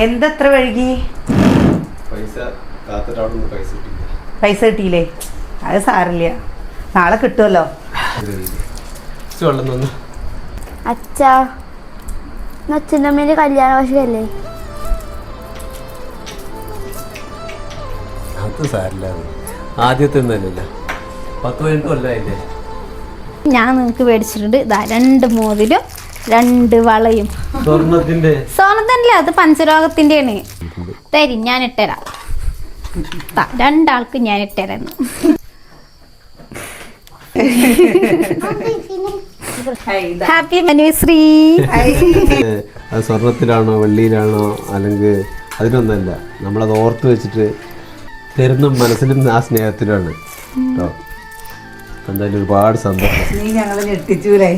എന്തത്ര വഴുകി? പൈസ കിട്ടിയില്ലേ? അത് സാരില്ല, നാളെ കിട്ടുമല്ലോ. അച്ഛാ, അച്ഛൻ്റെ അമ്മേൻ്റെ കല്യാണ വാർഷികല്ലേ? അത് സാരില്ല, ആദ്യത്തെ ഒന്നല്ലല്ലോ, 10-15 കൊല്ലമായില്ലേ. ഞാൻ നിങ്ങൾക്ക് മേടിച്ചിട്ടുണ്ട് ഇതാ 2 മോതിരം 2 വളയും. സ്വർണ്ണത്തിൻ്റെ അത് പഞ്ചലോകത്തിൻ്റെ ആണ്. തരി, ഞാൻ ഇട്ടുതരാം. 2 ആൾക്ക് ഞാൻ ഇട്ടുതരാം. Happy anniversary. അത് സ്വർണത്തിലാണോ വെള്ളിയിലാണോ അല്ലെങ്കിൽ അതിനൊന്നല്ല, നമ്മളത് ഓർത്ത് വെച്ചിട്ട് തരുന്ന മനസ്സിലും ആ സ്നേഹത്തിലാണ് കേട്ടോ. എന്തായാലും ഒരുപാട് സന്തോഷം. നീ ഞങ്ങളെ ഞെട്ടിച്ചൂലേ?